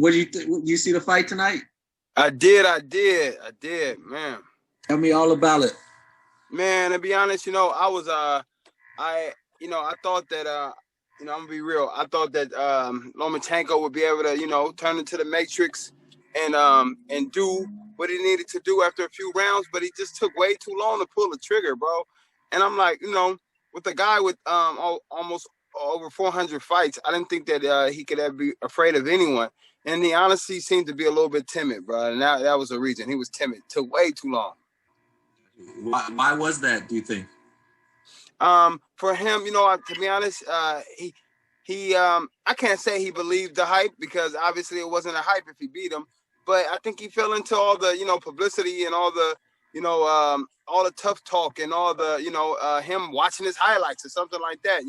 What do you think? You see the fight tonight? I did, man. Tell me all about it. Man, to be honest, I was I thought that I'm gonna be real. I thought that Lomachenko would be able to, turn into the Matrix and do what he needed to do after a few rounds, but he just took way too long to pull the trigger, bro. And I'm like, with a guy with almost over 400 fights, I didn't think that he could ever be afraid of anyone. And he honestly seemed to be a little bit timid, bro. And that was the reason. He was timid. Took way too long. Why was that, do you think? For him, to be honest, he I can't say he believed the hype, because obviously it wasn't a hype if he beat him. But I think he fell into all the, publicity and all the, all the tough talk and all the, him watching his highlights or something like that,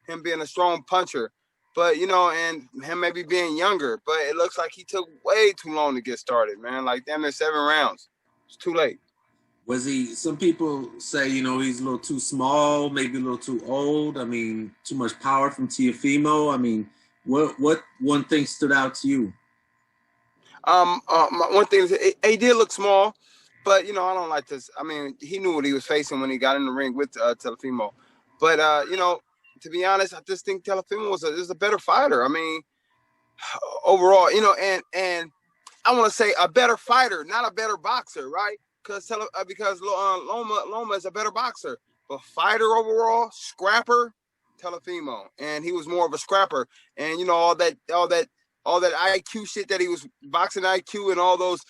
him being a strong puncher. But, and him maybe being younger. But it looks like he took way too long to get started, man. Like, damn near 7 rounds. It's too late. Was he, some people say, he's a little too small, maybe a little too old. I mean, too much power from Teofimo. I mean, what one thing stood out to you? One thing is, he did look small, but, I don't like this. I mean, he knew what he was facing when he got in the ring with Teofimo. But, to be honest, I just think Teofimo is a better fighter. I mean, overall, and I want to say a better fighter, not a better boxer, right? Because Loma is a better boxer, but fighter overall, scrapper, Teofimo, and he was more of a scrapper. And all that IQ shit that he was boxing IQ and all those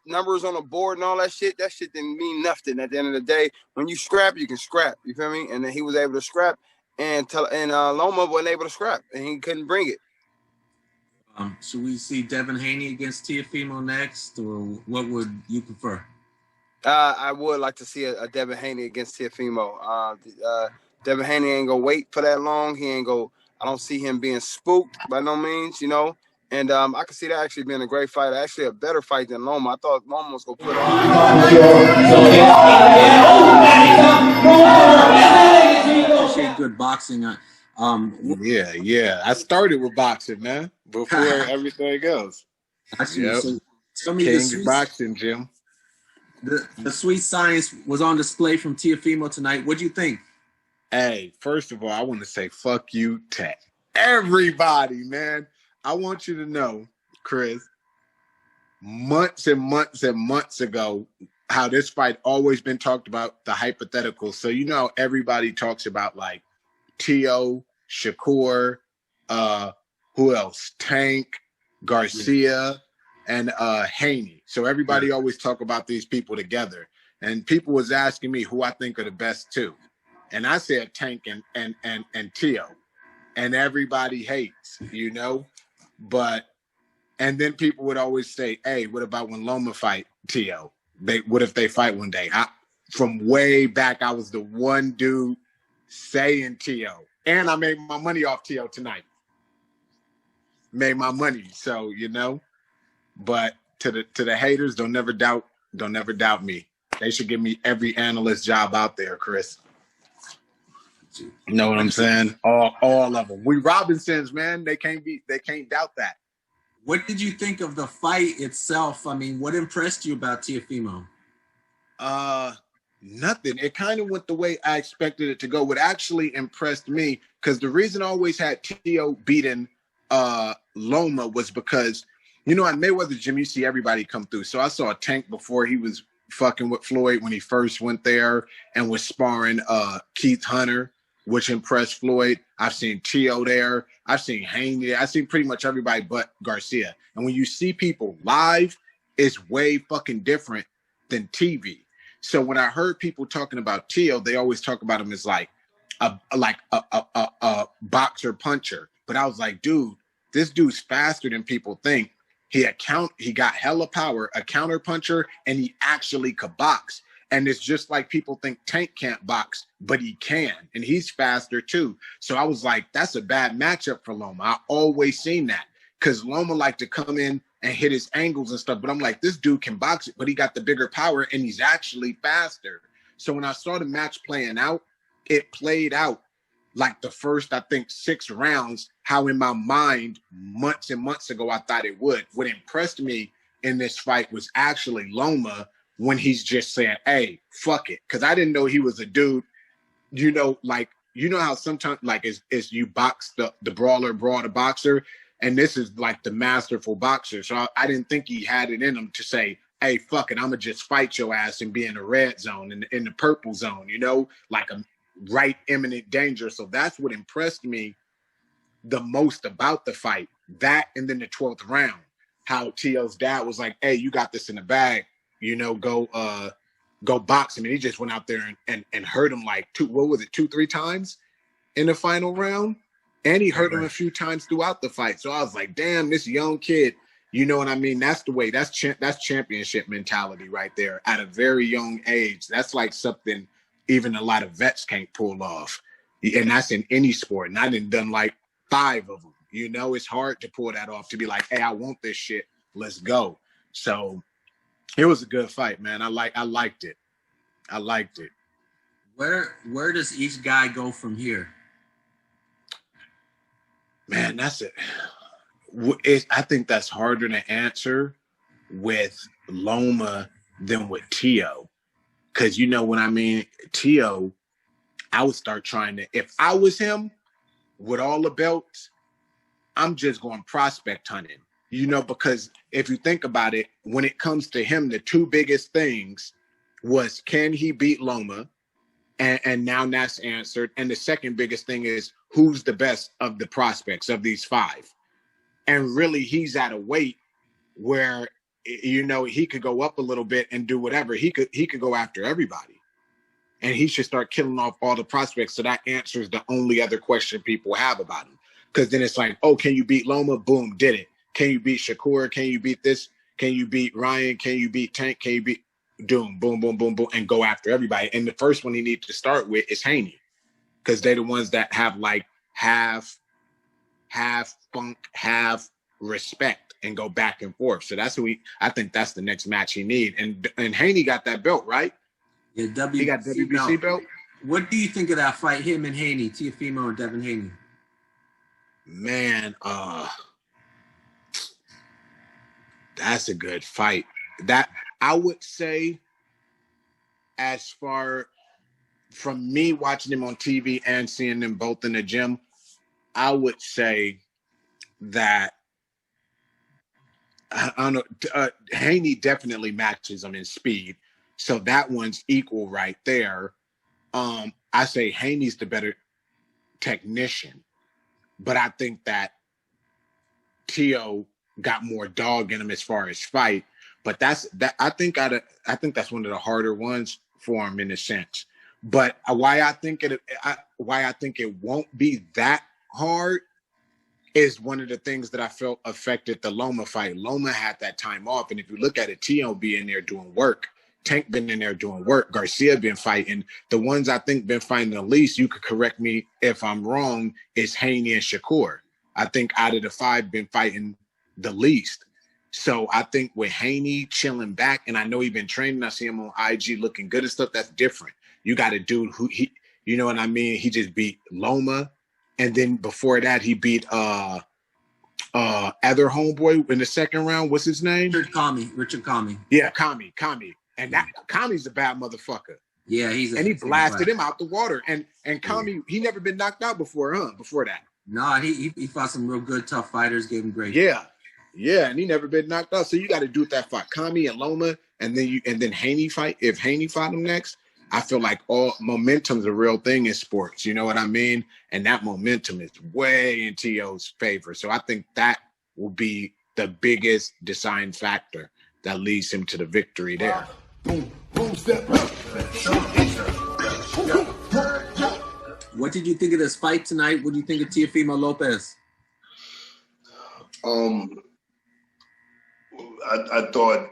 numbers on the board and all that shit didn't mean nothing at the end of the day. When you scrap, you can scrap. You feel me? And then he was able to scrap, and Loma wasn't able to scrap, and he couldn't bring it. Should we see Devin Haney against Teofimo next, or what would you prefer? I would like to see a Devin Haney against Teofimo. Devin Haney ain't gonna wait for that long. I don't see him being spooked by no means, And I could see that actually being a great fight, actually a better fight than Loma. I thought Loma was gonna put on. Appreciate good boxing. Yeah. I started with boxing, man, before everything else. Yep. So tell me, King boxing, Jim. The sweet science was on display from Teofimo tonight. What do you think? Hey, first of all, I want to say fuck you to everybody, man. I want you to know, Chris, months and months and months ago, how this fight always been talked about, the hypothetical. So everybody talks about like Teo, Shakur, who else? Tank, Garcia, and Haney. So everybody always talk about these people together. And people was asking me who I think are the best two. And I said Tank and Teo. And everybody hates, But and then people would always say, hey, what about when Loma fight Teo? What if they fight one day? From way back, I was the one dude saying Teo. And I made my money off Teo tonight. Made my money. So, But to the haters, don't never doubt me. They should give me every analyst job out there, Chris. You know what I'm saying? All of them. We Robinsons, man. They can't doubt that. What did you think of the fight itself? I mean, what impressed you about Teofimo? Nothing. It kind of went the way I expected it to go. What actually impressed me, because the reason I always had Teo beating Loma was because, at Mayweather Gym, you see everybody come through. So I saw Tank before he was fucking with Floyd when he first went there and was sparring Keith Hunter, which impressed Floyd. I've seen Teo there. I've seen Haney. I've seen pretty much everybody but Garcia. And when you see people live, it's way fucking different than TV. So when I heard people talking about Teo, they always talk about him as like a boxer puncher. But I was like, dude, this dude's faster than people think. He got hella power, a counter puncher, and he actually could box. And it's just like people think Tank can't box, but he can. And he's faster too. So I was like, that's a bad matchup for Loma. I always seen that because Loma liked to come in and hit his angles and stuff. But I'm like, this dude can box it, but he got the bigger power and he's actually faster. So when I saw the match playing out, it played out like the first, I think, 6 rounds, how in my mind months and months ago I thought it would. What impressed me in this fight was actually Loma, when he's just saying, hey, fuck it. Because I didn't know he was a dude, like, how sometimes, like, is you box the brawler, brawl the boxer, and this is like the masterful boxer. So I didn't think he had it in him to say, hey, fuck it, I'm going to just fight your ass and be in the red zone, in the purple zone, like a right imminent danger. So that's what impressed me the most about the fight. That, and then the 12th round, how Tio's dad was like, hey, you got this in the bag, go box him. And he just went out there and hurt him like 2-3 times in the final round. And he hurt him a few times throughout the fight. So I was like, damn, this young kid, you know what I mean? That's the way, that's championship mentality right there at a very young age. That's like something even a lot of vets can't pull off. And that's in any sport. And I done like 5 of them. It's hard to pull that off, to be like, hey, I want this shit. Let's go. So it was a good fight, man. I liked it. I liked it. Where does each guy go from here? Man, that's it. I think that's harder to answer with Loma than with Tio. Because Tio, I would start trying to, if I was him with all the belts, I'm just going prospect hunting. Because if you think about it, when it comes to him, the 2 biggest things was, can he beat Loma? And now that's answered. And the second biggest thing is, who's the best of the prospects of these 5? And really, he's at a weight where, he could go up a little bit and do whatever. He could go after everybody. And he should start killing off all the prospects. So that answers the only other question people have about him. Because then it's like, oh, can you beat Loma? Boom, did it. Can you beat Shakur? Can you beat this? Can you beat Ryan? Can you beat Tank? Can you beat Doom? Boom, boom, boom, boom, and go after everybody. And the first one he needs to start with is Haney, because they're the ones that have like half funk, half respect, and go back and forth. So that's I think that's the next match he need. And Haney got that belt, right? Yeah, he got WBC belt. What do you think of that fight, him and Haney, Teofimo and Devin Haney? Man, that's a good fight. That, I would say, as far from me watching them on TV and seeing them both in the gym, I would say that I don't know. Haney definitely matches him in speed, so that one's equal right there. I say Haney's the better technician, but I think that Tio got more dog in him as far as fight. But I think that's one of the harder ones for him in a sense. But why I think it won't be that hard is one of the things that I felt affected the Loma fight. Loma had that time off, and if you look at it, Tio be in there doing work. Tank been in there doing work. Garcia been fighting. The ones I think been fighting the least, you could correct me if I'm wrong, is Haney and Shakur. I think out of the 5 been fighting the least. So I think with Haney chilling back, and I know he been training, I see him on IG looking good and stuff, that's different. You got a dude who, you know what I mean? He just beat Loma. And then before that, he beat other homeboy in the second round. What's his name? Richard Kami. Yeah, Kami. And that Kami's a bad motherfucker. Yeah, and he blasted him out the water. And Kami, he never been knocked out before, huh? Before that. No, he fought some real good, tough fighters, gave him great. Yeah, and he never been knocked out. So you got to do that fight, Kami and Loma, and then Haney fight. If Haney fought him next, I feel like all momentum's a real thing in sports. You know what I mean? And that momentum is way in Tio's favor. So I think that will be the biggest deciding factor that leads him to the victory there. Boom, boom, step up. What did you think of this fight tonight? What do you think of Teofimo Lopez? I thought,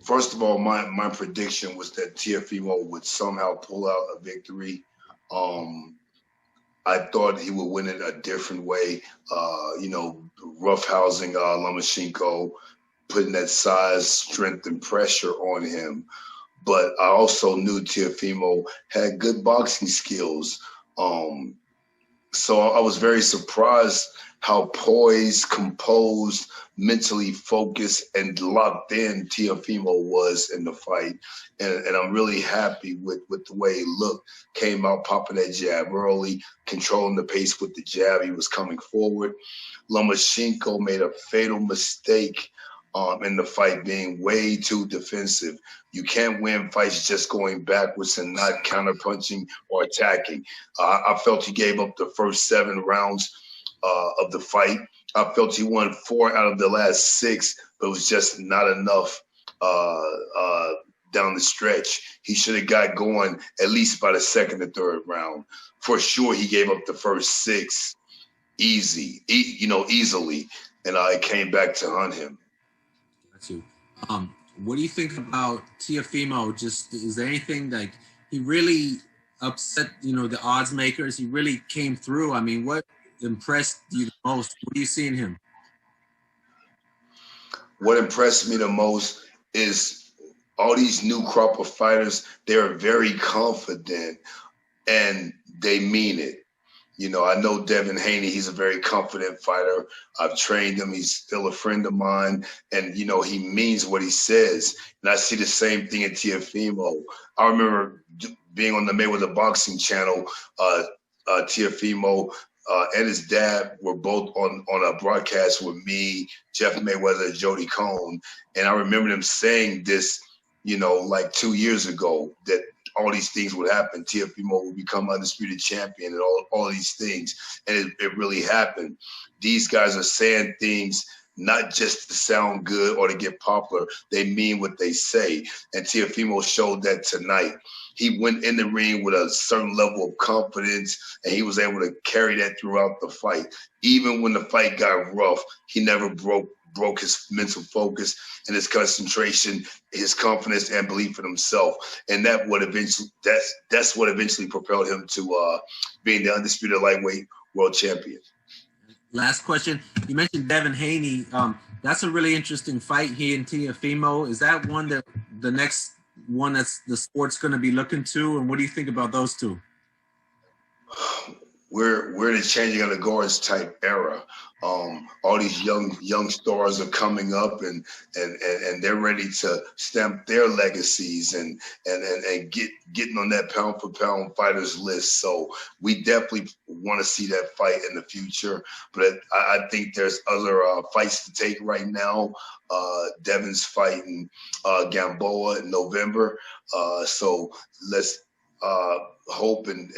first of all, my prediction was that Teofimo would somehow pull out a victory. I thought he would win it a different way, roughhousing Lomachenko, putting that size, strength, and pressure on him. But I also knew Teofimo had good boxing skills. So I was very surprised how poised, composed, mentally focused, and locked in Teofimo was in the fight. And I'm really happy with the way he looked. Came out popping that jab early, controlling the pace with the jab. He was coming forward. Lomachenko made a fatal mistake in the fight, being way too defensive. You can't win fights just going backwards and not counterpunching or attacking. I felt he gave up the first 7 rounds of the fight. I felt he won 4 out of the last 6, but it was just not enough down the stretch. He should have got going at least by the 2nd or 3rd round. For sure, he gave up the first 6 easily, and I came back to hunt him. Got you. What do you think about Teofimo? Just is there anything like he really upset, the odds makers? He really came through. I mean, what impressed you the most? What do you see in him? What impressed me the most is all these new crop of fighters. They're very confident and they mean it. I know Devin Haney, he's a very confident fighter. I've trained him. He's still a friend of mine. And, he means what he says. And I see the same thing in Teofimo. I remember being on the Mayweather Boxing channel, Teofimo and his dad were both on a broadcast with me, Jeff Mayweather, Jody Cohn. And I remember them saying this, like 2 years ago, that all these things would happen. Teofimo would become undisputed champion and all these things. And it really happened. These guys are saying things not just to sound good or to get popular. They mean what they say. And Teofimo showed that tonight. He went in the ring with a certain level of confidence, and he was able to carry that throughout the fight. Even when the fight got rough, he never broke his mental focus and his concentration, his confidence and belief in himself. And that's what eventually propelled him to being the undisputed lightweight world champion. Last question. You mentioned Devin Haney. That's a really interesting fight, he and Teofimo. Is that one that the next one that's the sport's going to be looking to? And what do you think about those two? We're in a changing of the guards type era. All these young stars are coming up, and they're ready to stamp their legacies and getting on that pound for pound fighters list. So we definitely want to see that fight in the future. But I think there's other fights to take right now. Devin's fighting Gamboa in November. So let's hope and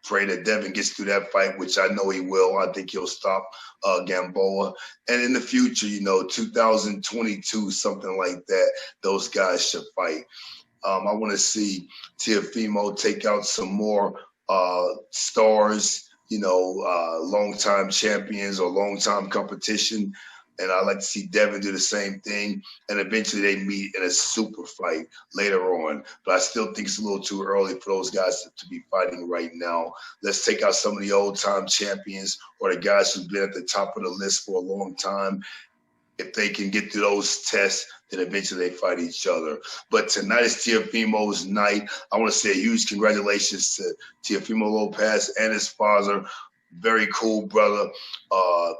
pray that Devin gets through that fight, which I know he will. I think he'll stop Gamboa. And in the future, 2022, something like that, those guys should fight. I want to see Teofimo take out some more stars, long-time champions or long-time competition. And I like to see Devin do the same thing. And eventually they meet in a super fight later on. But I still think it's a little too early for those guys to be fighting right now. Let's take out some of the old-time champions or the guys who've been at the top of the list for a long time. If they can get through those tests, then eventually they fight each other. But tonight is Teofimo's night. I want to say a huge congratulations to Teofimo Lopez and his father. Very cool brother.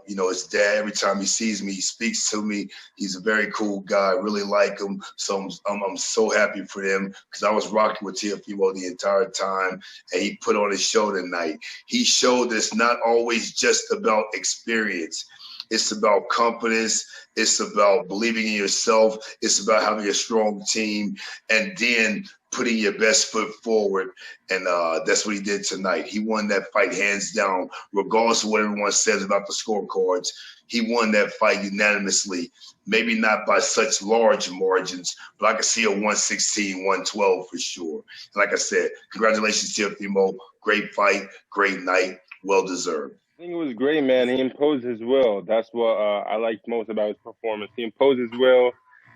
His dad, every time he sees me, he speaks to me. He's a very cool guy. I really like him. So I'm so happy for them because I was rocking with Teofimo the entire time, and he put on his show tonight. He showed it's not always just about experience. It's about confidence. It's about believing in yourself. It's about having a strong team and then putting your best foot forward. And that's what he did tonight. He won that fight hands down, regardless of what everyone says about the scorecards. He won that fight unanimously, maybe not by such large margins, but I can see a 116, 112 for sure. And like I said, congratulations, Teofimo. Great fight, great night, well-deserved. I think it was great, man. He imposed his will. That's what I liked most about his performance. He imposed his will.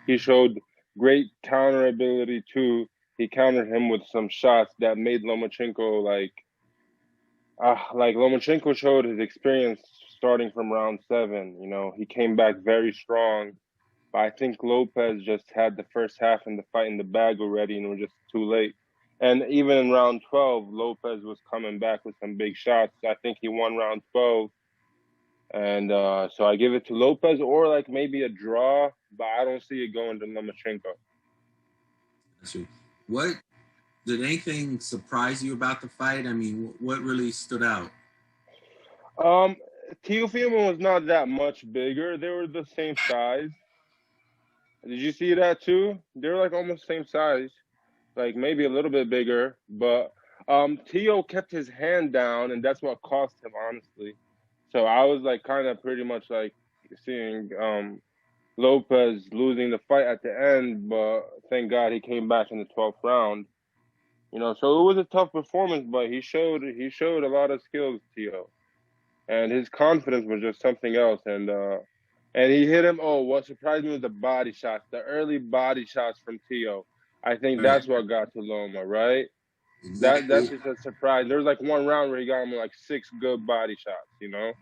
He showed great counter ability, too. He countered him with some shots that made Lomachenko like Lomachenko showed his experience starting from round 7. He came back very strong. But I think Lopez just had the first half in the fight in the bag already and it was just too late. And even in round 12, Lopez was coming back with some big shots. I think he won round 12. And so I give it to Lopez or like maybe a draw, but I don't see it going to Lomachenko. What did anything surprise you about the fight? I mean, what really stood out? Teofimo was not that much bigger. They were the same size. Did you see that too? They're like almost same size, like maybe a little bit bigger. But Teo kept his hand down, and that's what cost him, honestly. So I was like kind of pretty much like seeing Lopez losing the fight at the end, but thank God he came back in the 12th round. You know, so it was a tough performance, but he showed a lot of skills, Teo, and his confidence was just something else. And he hit him. Oh, what surprised me was the body shots, the early body shots from Teo. I think that's what got to Loma, right? Exactly. That's just a surprise. There was like one round where he got him like 6 good body shots, you know.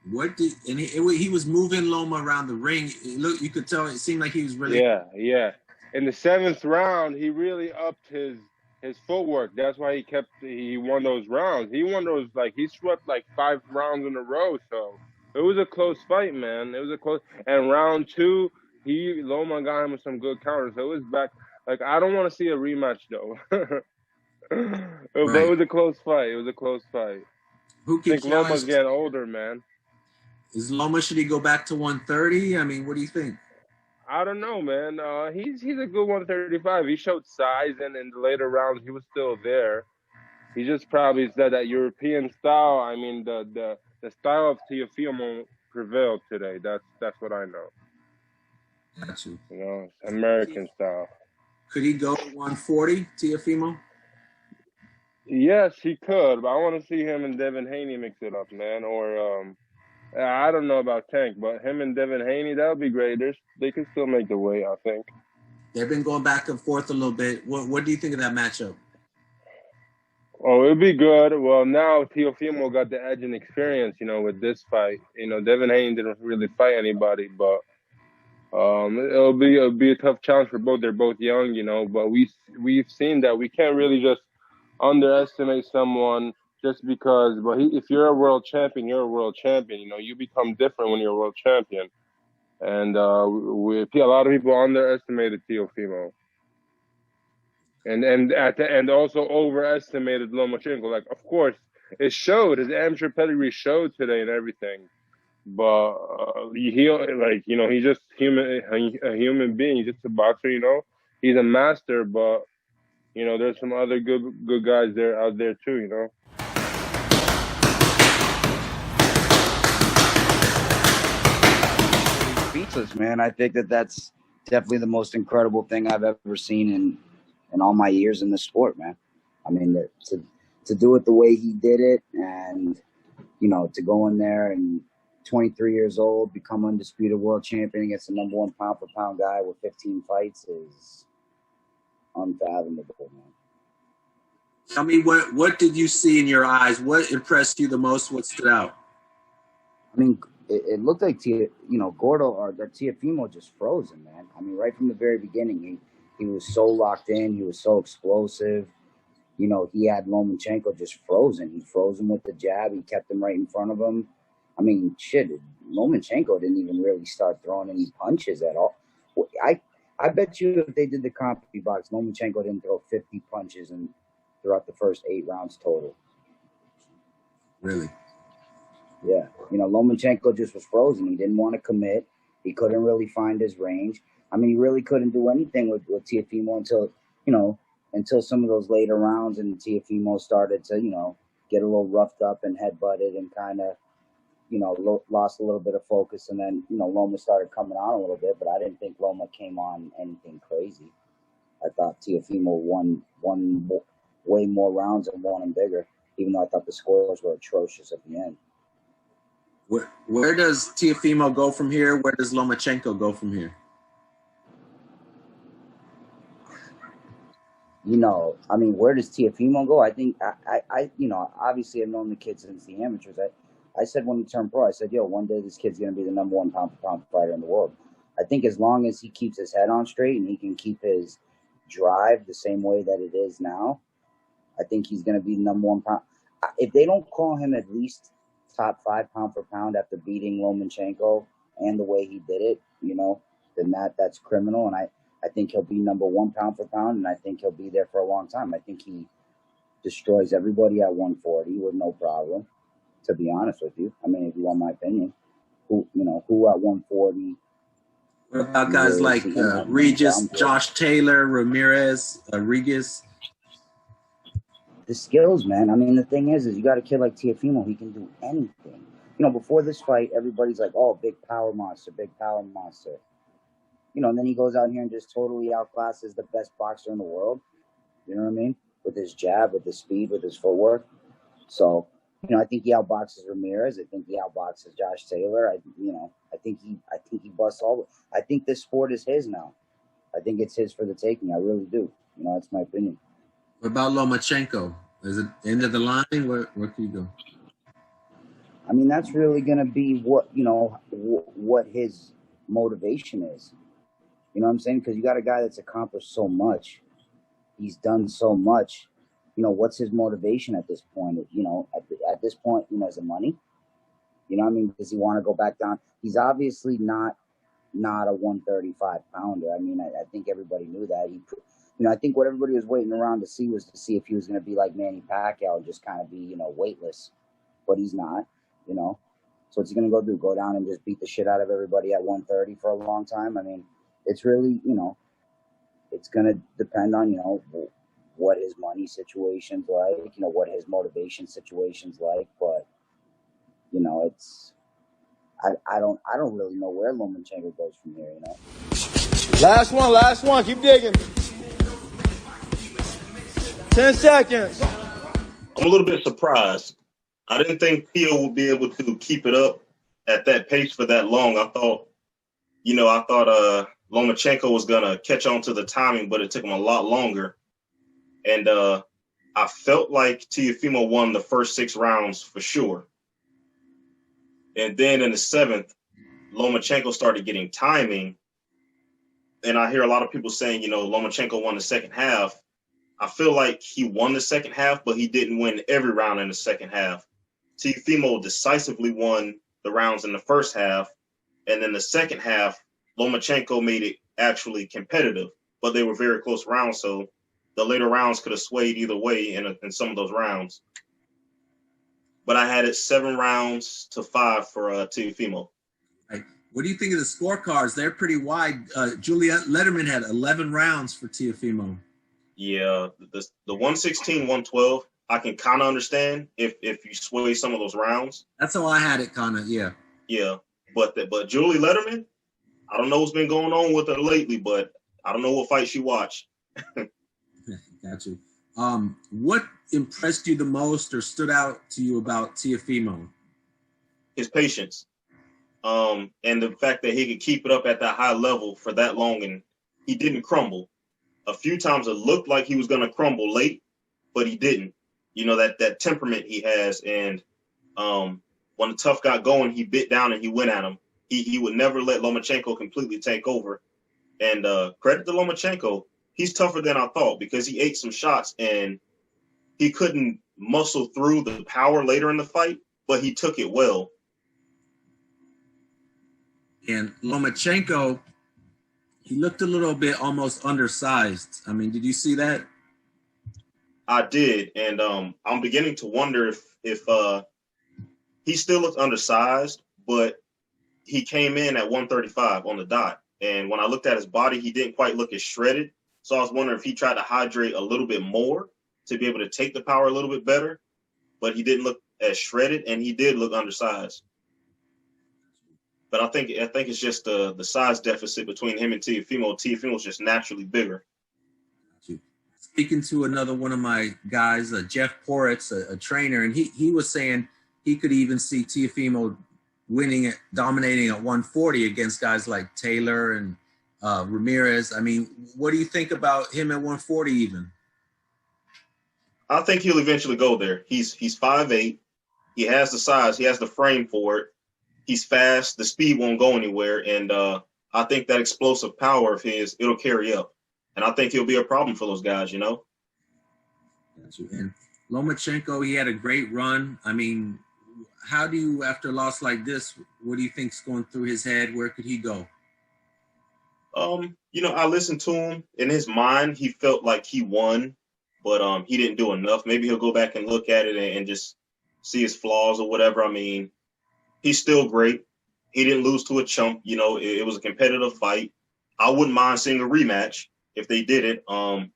He was moving Loma around the ring. You could tell it seemed like he was really Yeah. In the 7th round, he really upped his footwork. That's why he won those rounds. He won those he swept like 5 rounds in a row. So it was a close fight, man. It was a close. And round 2, Loma got him with some good counters. So it was back. Like I don't want to see a rematch though. But it was a close fight. It was a close fight. Who I think Loma's getting older, man. Is Loma, should he go back to 130? I mean, what do you think? I don't know, man. He's a good 135. He showed size, and in the later rounds, he was still there. He just probably said that European style. I mean, the style of Teofimo prevailed today. That's what I know. Got you. You know, American style. Could he go 140, Teofimo? Yes, he could, but I want to see him and Devin Haney mix it up, man. Or I don't know about Tank, but him and Devin Haney, that would be great. They can still make the weight, I think. They've been going back and forth a little bit. What do you think of that matchup? Oh, it'd be good. Well, now Teofimo got the edge and experience, you know, with this fight. You know, Devin Haney didn't really fight anybody, but it'll be a tough challenge for both. They're both young, you know, but we've seen that we can't really just underestimate someone just because. But if you're a world champion, you're a world champion. You know, you become different when you're a world champion. And a lot of people underestimated Teofimo. And at the end also overestimated Lomachenko. Like, of course, it showed. His amateur pedigree showed today and everything. But he's just a human being. He's just a boxer, you know. He's a master, but you know, there's some other good guys out there too, you know. Speechless, man. I think that's definitely the most incredible thing I've ever seen in all my years in the sport, man. I mean, to do it the way he did it, and you know, to go in there and 23 years old, become undisputed world champion against the #1 pound for pound guy with 15 fights is unfathomable, man. Tell me, what did you see in your eyes? What impressed you the most? What stood out? I mean, it looked like Gordo or Teofimo just frozen, man. I mean, right from the very beginning, he was so locked in. He was so explosive. You know, he had Lomachenko just frozen. He froze him with the jab. He kept him right in front of him. I mean, shit, Lomachenko didn't even really start throwing any punches at all. I bet you if they did the comedy box, Lomachenko didn't throw 50 punches throughout the first 8 rounds total. Really? Yeah. You know, Lomachenko just was frozen. He didn't want to commit. He couldn't really find his range. I mean, he really couldn't do anything with Teofimo until some of those later rounds, and Teofimo started to, you know, get a little roughed up and headbutted and kind of, you know, lost a little bit of focus. And then, you know, Loma started coming on a little bit, but I didn't think Loma came on anything crazy. I thought Teofimo won way more rounds and won them bigger, even though I thought the scores were atrocious at the end. Where does Teofimo go from here? Where does Lomachenko go from here? You know, I mean, where does Teofimo go? I think I you know, obviously I've known the kid since the amateurs. I said when he turned pro, I said, yo, one day this kid's going to be the #1 pound for pound fighter in the world. I think as long as he keeps his head on straight and he can keep his drive the same way that it is now, I think he's going to be number one pound. If they don't call him at least top 5 pound for pound after beating Lomachenko and the way he did it, then that's criminal. And I think he'll be number 1 pound for pound, and I think he'll be there for a long time. I think he destroys everybody at 140 with no problem, to be honest with you. I mean, if you want my opinion, who at 140? What about guys like Regis, Josh Taylor, Ramirez, Regis? The skills, man. I mean, the thing is you got a kid like Teofimo. He can do anything. Before this fight, everybody's like, oh, big power monster, big power monster. And then he goes out here and just totally outclasses the best boxer in the world. You know what I mean? With his jab, with his speed, with his footwork. So, I think he outboxes Ramirez. I think he outboxes Josh Taylor. I think he busts all. I think this sport is his now. I think it's his for the taking. I really do. That's my opinion. What about Lomachenko? Is it end of the line? Where can you go? I mean, that's really going to be what his motivation is. You know what I'm saying? Because you got a guy that's accomplished so much. He's done so much. What's his motivation at this point? At this point, is it money? You know what I mean? Does he want to go back down? He's obviously not a 135 pounder. I mean, I think everybody knew that. I think what everybody was waiting around to see was to see if he was going to be like Manny Pacquiao and just kind of be, weightless. But he's not, So what's he going to go do? Go down and just beat the shit out of everybody at 130 for a long time? I mean, it's really, it's going to depend on, what his money situation's like, what his motivation situation's like. But, it's, I don't really know where Lomachenko goes from here, Last one, keep digging. 10 seconds. I'm a little bit surprised. I didn't think Teo would be able to keep it up at that pace for that long. I thought Lomachenko was gonna catch on to the timing, but it took him a lot longer. And I felt like Teofimo won the first 6 rounds for sure. And then in the 7th, Lomachenko started getting timing. And I hear a lot of people saying, Lomachenko won the second half. I feel like he won the second half, but he didn't win every round in the second half. Teofimo decisively won the rounds in the first half. And then the second half, Lomachenko made it actually competitive, but they were very close rounds. So the later rounds could have swayed either way in some of those rounds. But I had it 7 rounds to 5 for Teofimo. Right. What do you think of the scorecards? They're pretty wide. Juliet Letterman had 11 rounds for Teofimo. Yeah, the 116, 112, I can kind of understand if you sway some of those rounds. That's how I had it, kind of, yeah. Yeah, but Julie Letterman, I don't know what's been going on with her lately, but I don't know what fight she watched. Got you. What impressed you the most or stood out to you about Teofimo? His patience, and the fact that he could keep it up at that high level for that long, and he didn't crumble. A few times it looked like he was going to crumble late, but he didn't. That temperament he has, and when the tough got going, he bit down and he went at him. He would never let Lomachenko completely take over. And credit to Lomachenko, he's tougher than I thought because he ate some shots and he couldn't muscle through the power later in the fight, but he took it well. And Lomachenko, he looked a little bit almost undersized. I mean, did you see that? I did, and I'm beginning to wonder if he still looks undersized, but he came in at 135 on the dot. And when I looked at his body, he didn't quite look as shredded. So I was wondering if he tried to hydrate a little bit more to be able to take the power a little bit better, but he didn't look as shredded, and he did look undersized. But I think it's just the size deficit between him and Teofimo. Teofimo's just naturally bigger. Speaking to another one of my guys, Jeff Poritz, a trainer, and he was saying he could even see Teofimo dominating at 140 against guys like Taylor and Ramirez. I mean, what do you think about him at 140 even? I think he'll eventually go there. He's 5'8". He has the size. He has the frame for it. He's fast. The speed won't go anywhere. And I think that explosive power of his, it'll carry up. And I think he'll be a problem for those guys, you know? Got you. And Lomachenko, he had a great run. I mean, how do you, after a loss like this, what do you think's going through his head? Where could he go? You know, I listened to him. In his mind, he felt like he won, but he didn't do enough. Maybe he'll go back and look at it and just see his flaws or whatever. I mean, he's still great. He didn't lose to a chump. You know, it was a competitive fight. I wouldn't mind seeing a rematch if they did it. You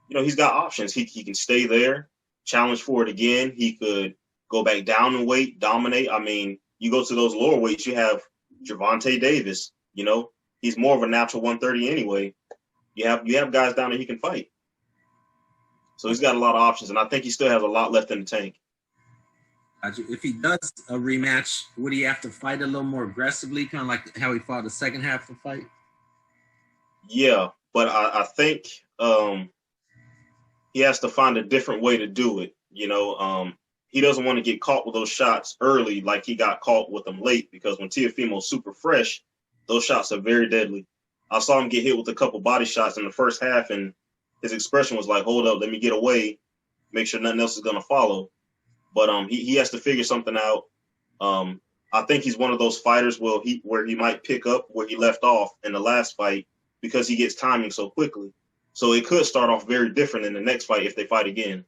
know, he's got options. He can stay there, challenge for it again. He could go back down in weight, dominate. I mean, you go to those lower weights, you have Gervonta Davis, you know, he's more of a natural 130 anyway. You have guys down there he can fight. So he's got a lot of options, and I think he still has a lot left in the tank. If he does a rematch, would he have to fight a little more aggressively, kind of like how he fought the second half of the fight? Yeah, but I think he has to find a different way to do it. You know, he doesn't want to get caught with those shots early like he got caught with them late, because when Teofimo's super fresh, those shots are very deadly. I saw him get hit with a couple body shots in the first half, and his expression was like, hold up, let me get away, make sure nothing else is going to follow. But he has to figure something out. I think he's one of those fighters where he might pick up where he left off in the last fight because he gets timing so quickly. So it could start off very different in the next fight if they fight again.